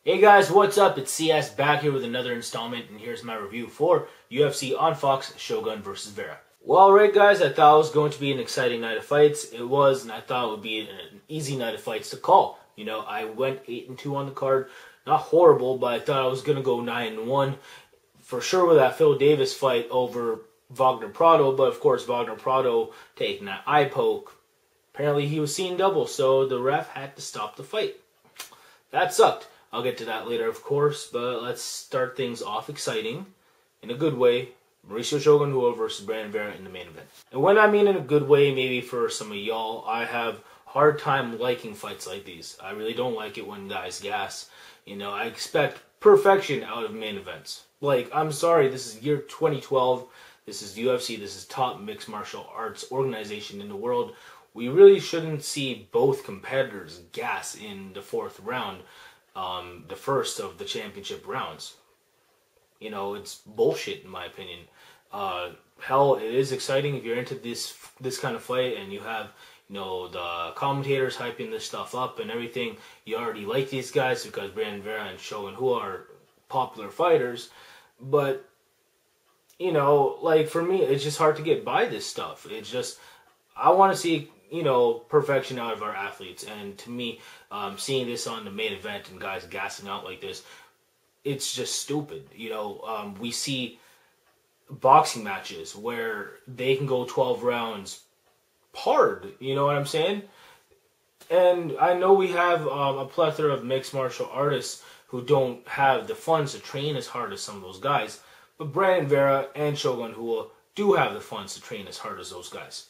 Hey guys, what's up? It's CS back here with another installment, and here's my review for UFC on Fox, Shogun versus Vera. Well, alright guys, I thought it was going to be an exciting night of fights. It was, and I thought it would be an easy night of fights to call. You know, I went 8-2 on the card. Not horrible, but I thought I was going to go 9-1. For sure with that Phil Davis fight over Wagner Prado, but of course Wagner Prado taking that eye poke. Apparently he was seeing double, so the ref had to stop the fight. That sucked. I'll get to that later, of course, but let's start things off exciting, in a good way. Maurício Shogun versus Brandon Vera in the main event. And when I mean in a good way, maybe for some of y'all, I have a hard time liking fights like these. I really don't like it when guys gas. You know, I expect perfection out of main events. Like, I'm sorry, this is year 2012. This is UFC. This is top mixed martial arts organization in the world. We really shouldn't see both competitors gas in the fourth round, the first of the championship rounds. You know, it's bullshit in my opinion. Hell, it is exciting if you're into this kind of fight and you have, you know, the commentators hyping this stuff up and everything. You already like these guys because Brandon Vera and Shogun are popular fighters, but you know, like for me, it's just hard to get by this stuff. It's just, I want to see, you know, perfection out of our athletes. And to me, seeing this on the main event and guys gassing out like this, it's just stupid. You know, we see boxing matches where they can go 12 rounds hard. You know what I'm saying? And I know we have a plethora of mixed martial artists who don't have the funds to train as hard as some of those guys. But Brandon Vera and Shogun do have the funds to train as hard as those guys.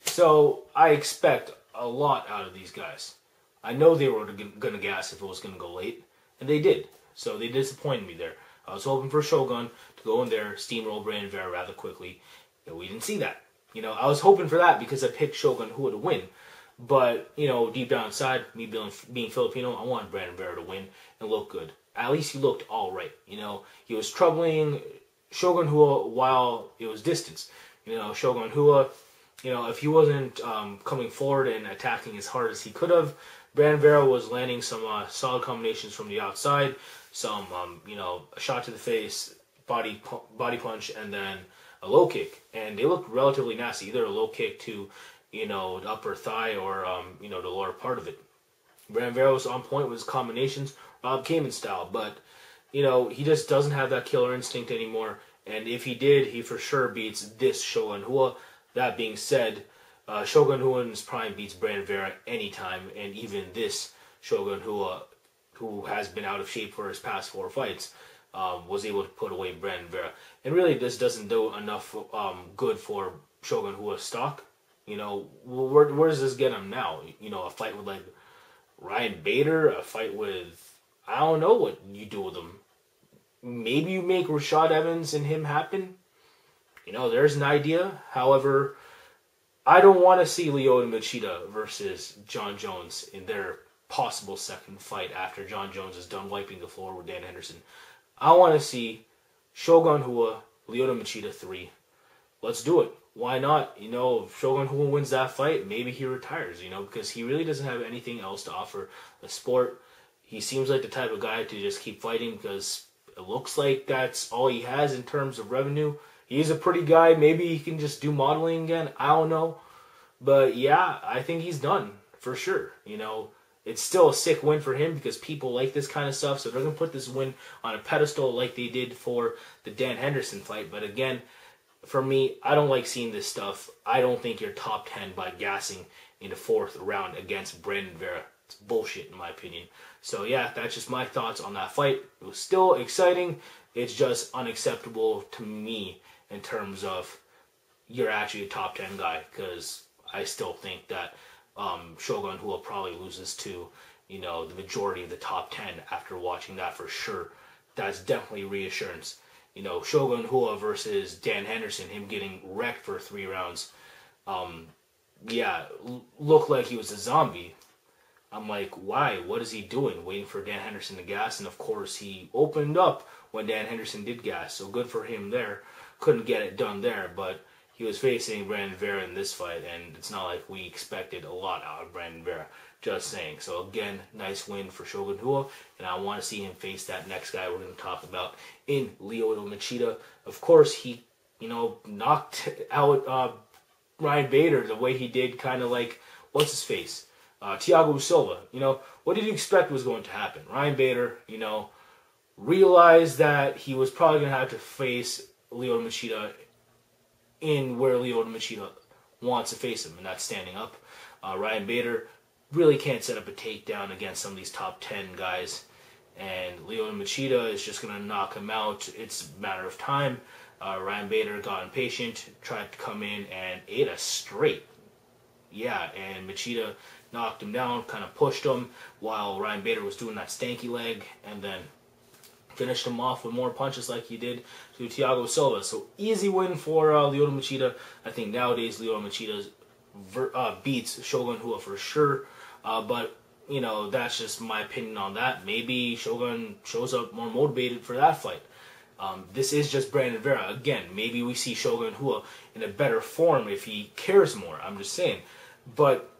So I expect a lot out of these guys. I know they were going to gas if it was going to go late, and they did. So they disappointed me there. I was hoping for Shogun to go in there, steamroll Brandon Vera rather quickly. And we didn't see that. You know, I was hoping for that because I picked Shogun to win. But, you know, deep down inside, me being Filipino, I wanted Brandon Vera to win and look good. At least he looked all right. You know, he was troubling Shogun while it was distance. You know, Shogun, you know, if he wasn't coming forward and attacking as hard as he could have, Brandon Vera was landing some solid combinations from the outside, some, you know, a shot to the face, body punch, and then a low kick. And they looked relatively nasty, either a low kick to, you know, the upper thigh or, you know, the lower part of it. Brandon Vera was on point with his combinations, Rob Kamen style, but, you know, he just doesn't have that killer instinct anymore. And if he did, he for sure beats this Shogun. That being said, Shogun in his prime beats Brandon Vera anytime, and even this Shogun who has been out of shape for his past 4 fights, was able to put away Brandon Vera. And really, this doesn't do enough good for Shogun stock. You know, where does this get him now? You know, a fight with like Ryan Bader, a fight with, I don't know what you do with him. Maybe you make Rashad Evans and him happen. You know, there's an idea. However, I don't want to see Lyoto Machida versus John Jones in their possible second fight after John Jones is done wiping the floor with Dan Henderson. I want to see Shogun Lyoto Machida 3. Let's do it. Why not? You know, if Shogun wins that fight, maybe he retires, you know, because he really doesn't have anything else to offer the sport. He seems like the type of guy to just keep fighting because it looks like that's all he has in terms of revenue. He's a pretty guy. Maybe he can just do modeling again. I don't know. But yeah, I think he's done for sure. You know, it's still a sick win for him because people like this kind of stuff. So they're going to put this win on a pedestal like they did for the Dan Henderson fight. But again, for me, I don't like seeing this stuff. I don't think you're top 10 by gassing in the 4th round against Brandon Vera. It's bullshit in my opinion. So yeah, that's just my thoughts on that fight. It was still exciting. It's just unacceptable to me in terms of you're actually a top 10 guy, because I still think that Shogun probably loses to, you know, the majority of the top 10 after watching that for sure. That's definitely reassurance. You know, Shogun versus Dan Henderson, him getting wrecked for 3 rounds. Yeah, looked like he was a zombie. I'm like, why? What is he doing? Waiting for Dan Henderson to gas, and of course he opened up when Dan Henderson did gas, so good for him there. Couldn't get it done there, but he was facing Brandon Vera in this fight, and it's not like we expected a lot out of Brandon Vera. Just saying. So again, nice win for Shogun Rua, and I want to see him face that next guy we're going to talk about in Lyoto Machida. Of course, he, knocked out Ryan Bader the way he did, kind of like, what's his face? Thiago Silva. What did you expect was going to happen? Ryan Bader, realized that he was probably going to have to face Lyoto Machida in where Lyoto Machida wants to face him, and that's standing up. Ryan Bader really can't set up a takedown against some of these top 10 guys, and Lyoto Machida is just going to knock him out. It's a matter of time. Ryan Bader got impatient, tried to come in and ate a straight. Yeah, and Machida knocked him down, kind of pushed him, while Ryan Bader was doing that stanky leg, and then finished him off with more punches like he did to Thiago Silva. So easy win for Lyoto Machida. I think nowadays Lyoto Machida beats Shogun Rua for sure. But, that's just my opinion on that. Maybe Shogun shows up more motivated for that fight. This is just Brandon Vera. Again, maybe we see Shogun Rua in a better form if he cares more. I'm just saying. But,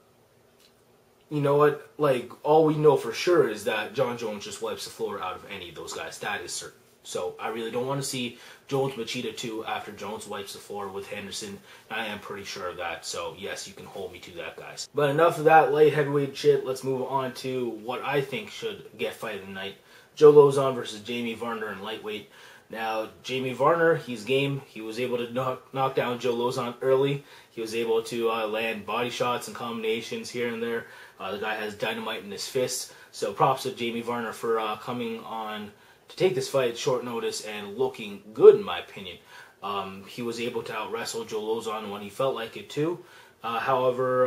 you know what? Like, all we know for sure is that John Jones just wipes the floor out of any of those guys. That is certain. So I really don't want to see Jones Machida 2 after Jones wipes the floor with Henderson. I am pretty sure of that. So yes, you can hold me to that, guys. But enough of that light heavyweight shit. Let's move on to what I think should get fight of the night. Joe Lauzon versus Jamie Varner in lightweight. Now, Jamie Varner, he's game. He was able to knock down Joe Lauzon early. He was able to land body shots and combinations here and there. The guy has dynamite in his fists. So props to Jamie Varner for coming on to take this fight at short notice and looking good, in my opinion. He was able to out-wrestle Joe Lauzon when he felt like it too. However,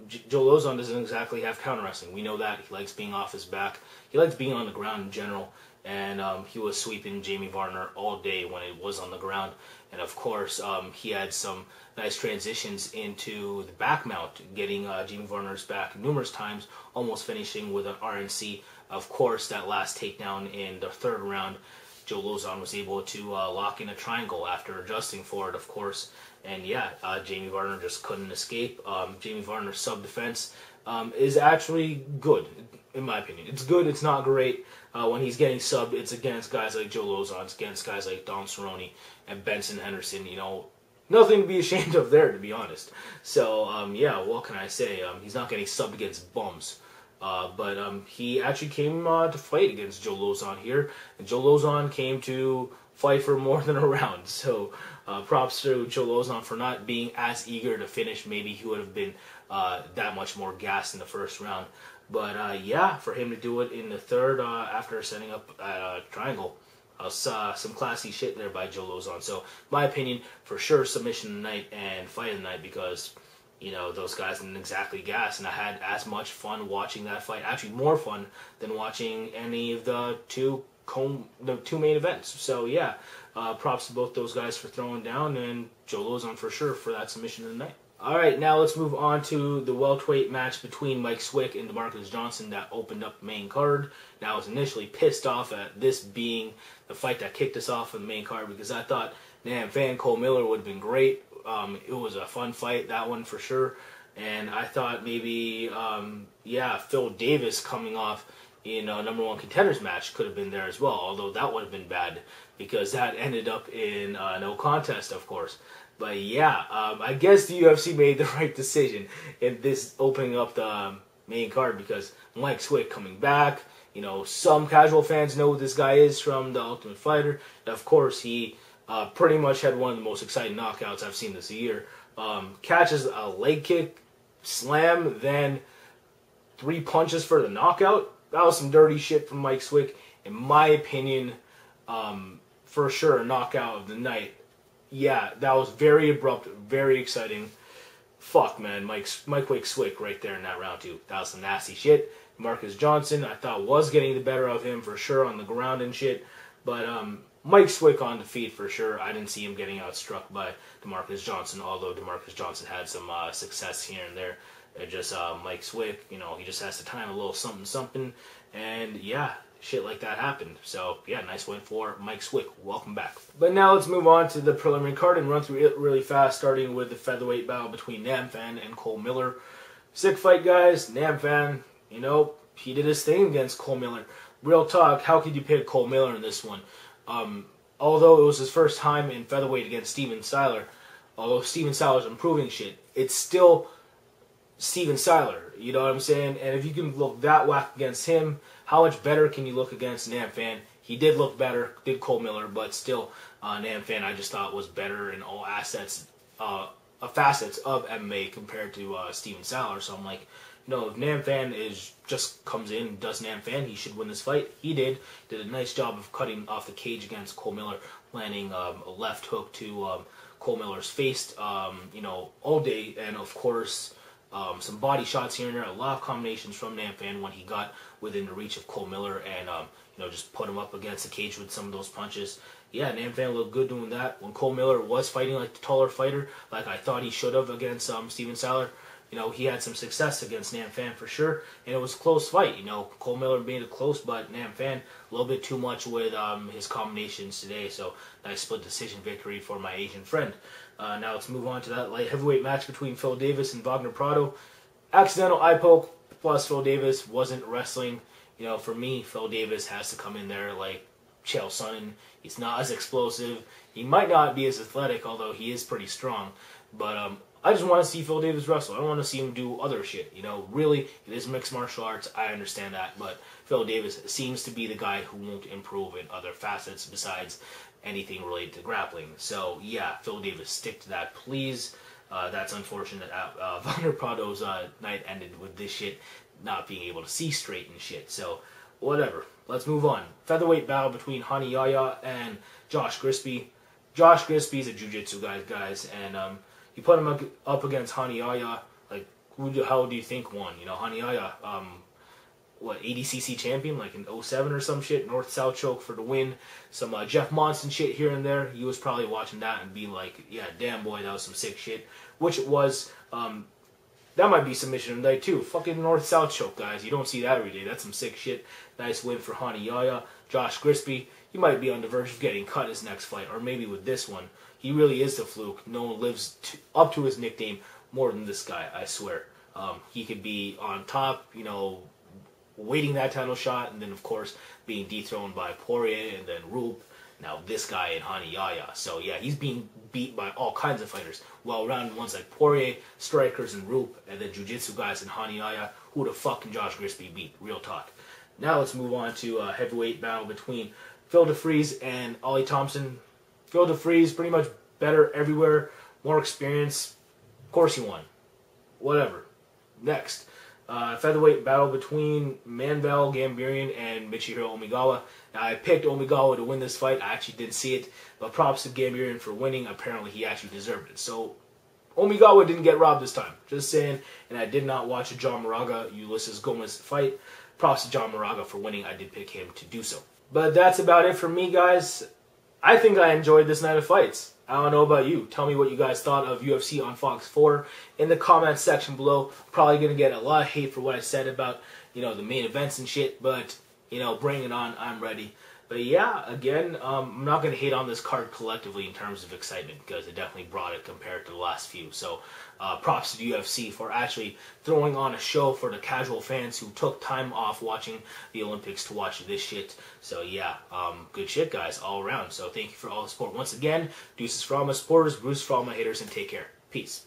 Joe Lauzon doesn't exactly have counter-wrestling. We know that. He likes being off his back. He likes being on the ground in general. And he was sweeping Jamie Varner all day when it was on the ground. And of course, he had some nice transitions into the back mount, getting Jamie Varner's back numerous times, almost finishing with an RNC. Of course, that last takedown in the third round, Joe Lauzon was able to lock in a triangle after adjusting for it, of course. And yeah, Jamie Varner just couldn't escape. Jamie Varner's sub-defense is actually good, in my opinion. It's good, it's not great. When he's getting subbed, it's against guys like Joe Lauzon, it's against guys like Dom Cerrone and Benson Henderson. Nothing to be ashamed of there, to be honest. So, yeah, what can I say? He's not getting subbed against bums. But he actually came to fight against Joe Lauzon here. And Joe Lauzon came to fight for more than a round. So props to Joe Lauzon for not being as eager to finish. Maybe he would have been that much more gassed in the first round. But yeah, for him to do it in the third after setting up a triangle, some classy shit there by Joe Lauzon. So my opinion, for sure, submission tonight and fight of the night, because those guys didn't exactly gas, and I had as much fun watching that fight, actually more fun than watching any of the two main events. So yeah, props to both those guys for throwing down, and Joe Lauzon for sure for that submission of the night. Alright, now let's move on to the welterweight match between Mike Swick and DeMarcus Johnson that opened up the main card. Now I was initially pissed off at this being the fight that kicked us off of the main card, because I thought, damn, Phan Cole Miller would have been great. It was a fun fight, that one for sure. And I thought maybe, yeah, Phil Davis coming off in a #1 contenders match could have been there as well. Although that would have been bad, because that ended up in no contest, of course. But yeah, I guess the UFC made the right decision in this opening up the main card, because Mike Swick coming back. Some casual fans know who this guy is from The Ultimate Fighter. And of course, he pretty much had one of the most exciting knockouts I've seen this year. Catches a leg kick, slam, then 3 punches for the knockout. That was some dirty shit from Mike Swick. In my opinion, for sure, a knockout of the night. Yeah, that was very abrupt, very exciting. Fuck, man, Mike Swick right there in that round 2. That was some nasty shit. Marcus Johnson, I thought, was getting the better of him for sure on the ground and shit. But Mike Swick on the feet for sure. I didn't see him getting outstruck by DeMarcus Johnson, although DeMarcus Johnson had some success here and there. Just Mike Swick, he just has to time a little something. And yeah, shit like that happened. So yeah, nice win for Mike Swick. Welcome back. But now let's move on to the preliminary card and run through it really fast, starting with the featherweight battle between Phan and Cole Miller. Sick fight, guys. Phan, you know, he did his thing against Cole Miller. Real talk, how could you pick Cole Miller in this one? Although it was his first time in featherweight against Steven Siler, although Steven Siler's improving shit, it's still Steven Siler, you know what I'm saying? And if you can look that whack against him, how much better can you look against Phan? He did look better, did Cole Miller, but still, Phan I just thought was better in all facets of MMA compared to Steven Siler. So I'm like, you know, if Phan just comes in and does Phan, he should win this fight. He did a nice job of cutting off the cage against Cole Miller, landing a left hook to Cole Miller's face, you know, all day, and of course, some body shots here and there, a lot of combinations from Phan when he got within the reach of Cole Miller, and you know, just put him up against the cage with some of those punches. Yeah, Phan looked good doing that. When Cole Miller was fighting like the taller fighter, like I thought he should have against Steven Siler, you know, he had some success against Phan for sure, and it was a close fight. You know, Cole Miller made it close, but Phan a little bit too much with his combinations today. So nice split decision victory for my Asian friend. Now let's move on to that light heavyweight match between Phil Davis and Wagner Prado. Accidental eye poke, plus Phil Davis wasn't wrestling. You know, for me, Phil Davis has to come in there like Chael Sonnen. He's not as explosive. He might not be as athletic, although he is pretty strong. But I just want to see Phil Davis wrestle. I don't want to see him do other shit. You know, really, it is mixed martial arts. I understand that. But Phil Davis seems to be the guy who won't improve in other facets besides anything related to grappling. So, yeah, Phil Davis, stick to that, please. That's unfortunate that Wagner Prado's night ended with this shit not being able to see straight and shit. So, whatever. Let's move on. Featherweight battle between Yahya and Josh Grisby. Josh Grisby's a jiu-jitsu guys, and you put him up against Yahya. Like, who the hell do you think won? You know, Yahya, what, ADCC champion, like in 07 or some shit, North-South choke for the win, some Jeff Monson shit here and there. He was probably watching that and being like, yeah, damn boy, that was some sick shit, which it was. That might be submission of the night too. Fucking North-South choke, guys. You don't see that every day. That's some sick shit. Nice win for Yahya. Josh Grisby, he might be on the verge of getting cut his next fight, or maybe with this one. He really is the fluke. No one lives up to his nickname more than this guy, I swear. He could be on top, you know, waiting that title shot, and then, of course, being dethroned by Poirier and then Roop. Now, this guy in Yahya. So, yeah, he's being beat by all kinds of fighters. Well-rounded ones like Poirier, strikers, and Roop, and then jiu-jitsu guys in Yahya. Who the fuck can Josh Grisby beat? Real talk. Now, let's move on to a heavyweight battle between Phil DeFries and Ollie Thompson. Phil DeFries, pretty much better everywhere, more experience. Of course he won. Whatever. Next. Featherweight battle between Manvel Gambierian and Michihiro Omigawa. Now, I picked Omigawa to win this fight. I actually did see it, but props to Gambierian for winning. Apparently, he actually deserved it. So, Omigawa didn't get robbed this time. Just saying. And I did not watch a John Moraga Ulysses Gomez fight. Props to John Moraga for winning. I did pick him to do so. But that's about it for me, guys. I think I enjoyed this night of fights. I don't know about you. Tell me what you guys thought of UFC on Fox 4 in the comments section below. Probably going to get a lot of hate for what I said about, you know, the main events and shit. But, you know, bring it on. I'm ready. But yeah, again, I'm not going to hate on this card collectively in terms of excitement because it definitely brought it compared to the last few. So props to the UFC for actually throwing on a show for the casual fans who took time off watching the Olympics to watch this shit. So yeah, good shit, guys, all around. So thank you for all the support. Once again, deuces for all my supporters, Bruce for all my haters, and take care. Peace.